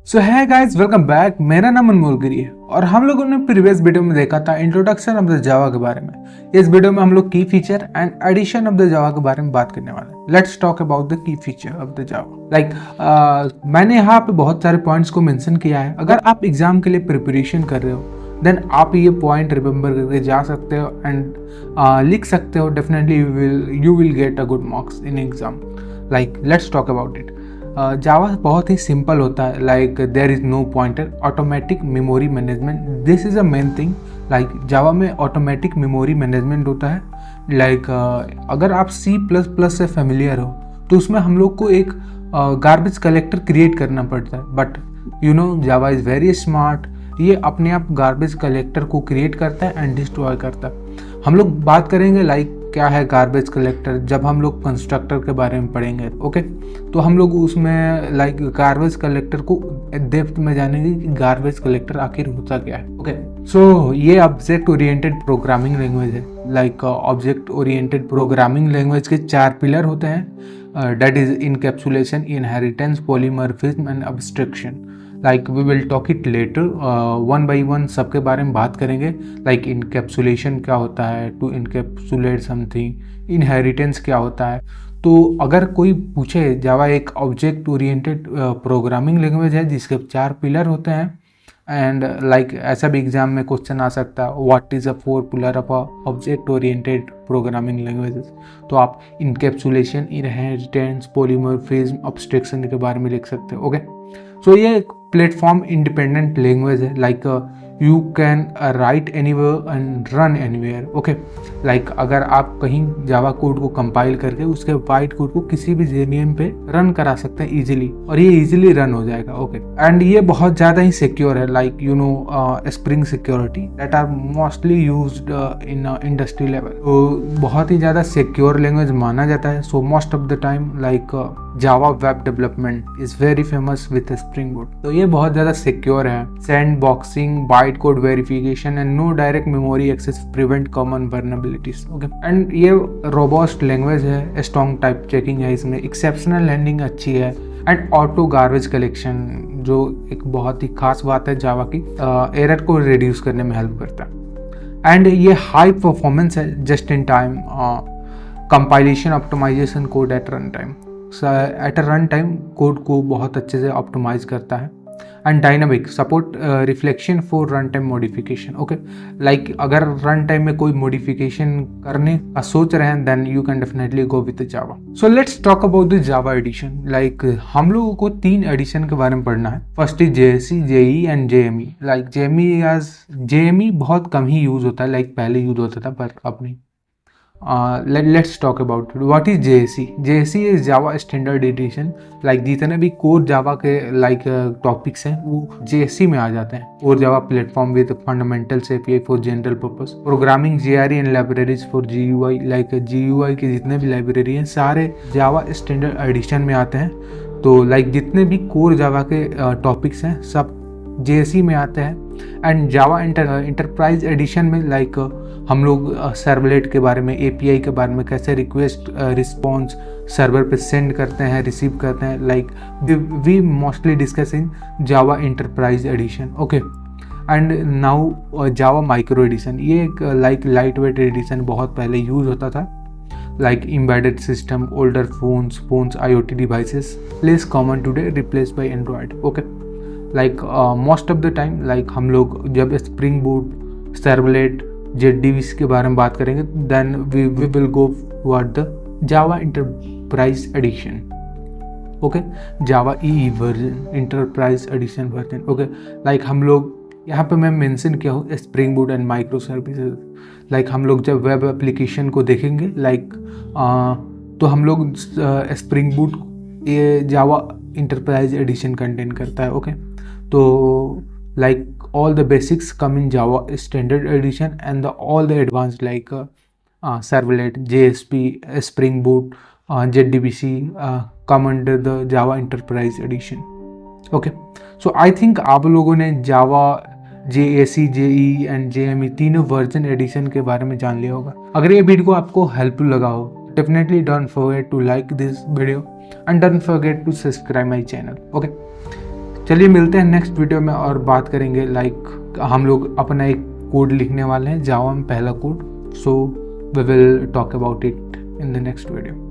सो है guys, welcome back. मेरा नाम अनमोल गिरी है और हम लोगों ने प्रीवियस वीडियो में देखा था इंट्रोडक्शन ऑफ द जावा के बारे में। इस वीडियो में हम लोग key feature and addition of the Java के बारे में बात करने वाले हैं। Let's talk about the key feature of the Java. मैंने यहाँ पे बहुत सारे पॉइंट्स को मेंशन किया है। अगर आप एग्जाम के लिए प्रिपरेशन कर रहे हो देन आप ये पॉइंट रिमेंबर करके जा सकते हो एंड लिख सकते हो। Definitely you will get a good marks in exam. Let's talk about it. Java बहुत ही सिंपल होता है। Like there is no pointer, automatic memory management, this is a main thing. Like Java में automatic memory management होता है। अगर आप C++ से फेमिलियर हो तो उसमें हम लोग को एक गार्बेज कलेक्टर क्रिएट करना पड़ता है। But you know Java is very smart. ये अपने आप गार्बेज कलेक्टर को क्रिएट करता है एंड डिस्ट्रॉय करता है। हम लोग बात करेंगे क्या है गार्बेज कलेक्टर जब हम लोग कंस्ट्रक्टर के बारे में पढ़ेंगे। ओके, तो हम लोग उसमें गार्बेज कलेक्टर को डेप्थ में जानेंगे कि गार्बेज कलेक्टर आखिर होता क्या है। ओके, सो ये ऑब्जेक्ट ओरिएंटेड प्रोग्रामिंग लैंग्वेज है। ऑब्जेक्ट ओरिएंटेड प्रोग्रामिंग लैंग्वेज के 4 पिलर होते हैं। That is encapsulation, inheritance, polymorphism and abstraction. We will talk it later, one by one सबके बारे में बात करेंगे। इनकैप्सुलेशन क्या होता है, टू इनकैप्सुलेट समथिंग, इनहेरिटेंस क्या होता है। तो अगर कोई पूछे जावा एक ऑब्जेक्ट ओरिएंटेड प्रोग्रामिंग लैंग्वेज है जिसके 4 पिलर होते हैं एंड ऐसा भी एग्जाम में क्वेश्चन आ सकता है, what is a 4 pillar of object oriented programming languages. तो आप इनकैप्सुलेशन, इनहेरिटेंस, पॉलीमॉर्फिज्म, अब्स्ट्रक्शन के बारे में लिख सकते हो। ओके, सो ये एक प्लेटफॉर्म इंडिपेंडेंट लैंग्वेज है। You can write anywhere and run anywhere. Okay, अगर आप कहीं जावा कोड को कंपाइल करके उसके बाइट कोड को किसी भी जेवीएम पे रन करा सकते हैं इजीली, और ये इजीली रन हो जाएगा। ओके, एंड ये बहुत ज़्यादा ही सिक्योर है। Spring Security that are mostly used in industry level. तो बहुत ही ज़्यादा सिक्योर लैंग्वेज माना जाता है। So most of the time Java web development is very famous with Spring Boot. तो ये बहुत ज़्यादा सिक्योर है। Sandboxing, byte code verification and no direct memory access prevent common vulnerabilities. Okay, and ये robust language है। Strong type checking है इसमें, exceptional landing अच्छी है एंड ऑटो गार्बेज कलेक्शन जो एक बहुत ही खास बात है जावा की, एरर को रिड्यूस करने में हेल्प करता है। एंड ये हाई परफॉर्मेंस है, just in time compilation, optimisation code at run time. At run time code को बहुत अच्छे से ऑप्टिमाइज करता है। And dynamic support reflection for run time modification. Okay, अगर रन टाइम में कोई मॉडिफिकेशन करने का सोच रहे हैं then you can definitely go with Java. So let's talk about the Java edition. हम लोगों को 3 एडिशन के बारे में पढ़ना है। First is JSE, JEE and JME। JME बहुत कम ही यूज होता है, पहले यूज होता था पर अब नहीं। Let's talk about it. What is JSE? JSE is Java Standard Edition. जितने भी कोर जावा के टॉपिक्स हैं वो JSE में आ जाते हैं। Core Java platform with fundamentals API for general purpose, programming GRE and libraries for GUI। GUI के जितने भी लाइब्रेरी हैं सारे जावा स्टैंडर्ड एडिशन में आते हैं। तो जितने भी कोर जावा के टॉपिक्स हैं सब JSE में आते हैं। एंड जावा इंटरप्राइज एडिशन में हम लोग सर्वलेट के बारे में, API के बारे में, कैसे रिक्वेस्ट रिस्पॉन्स सर्वर पे सेंड करते हैं, रिसीव करते हैं, we mostly discuss in Java Enterprise Edition. Okay, and now Java Micro Edition. ये एक लाइट वेट एडिशन बहुत पहले यूज होता था। embedded system, older phones, IoT devices, less common today, replaced by Android. Okay, most of the time हम लोग जब spring boot, servlet, JDBC के बारे में बात करेंगे then we will go toward the Java Enterprise Edition. Okay, Java EE version, enterprise edition version. Okay, हम लोग यहाँ पे मैं मेंशन किया हूँ Spring Boot and microservices. हम लोग जब वेब एप्लीकेशन को देखेंगे तो हम लोग स्प्रिंग बूट ये जावा इंटरप्राइज एडिशन कंटेन करता है। ओके, तो all the basics come in Java standard edition and all the advanced servlet, JSP, Spring Boot, JDBC come under the Java Enterprise edition. Okay, so I think आप लोगों ने Java JSE, JEE and JME तीनों version addition के बारे में जान लिया होगा। अगर ये वीडियो आपको हेल्पफुल लगा हो definitely don't forget to like this video and don't forget to subscribe my channel. Okay, चलिए मिलते हैं नेक्स्ट वीडियो में और बात करेंगे लाइक हम लोग अपना एक कोड लिखने वाले हैं जावा में, पहला code. So we will talk about it in the next video.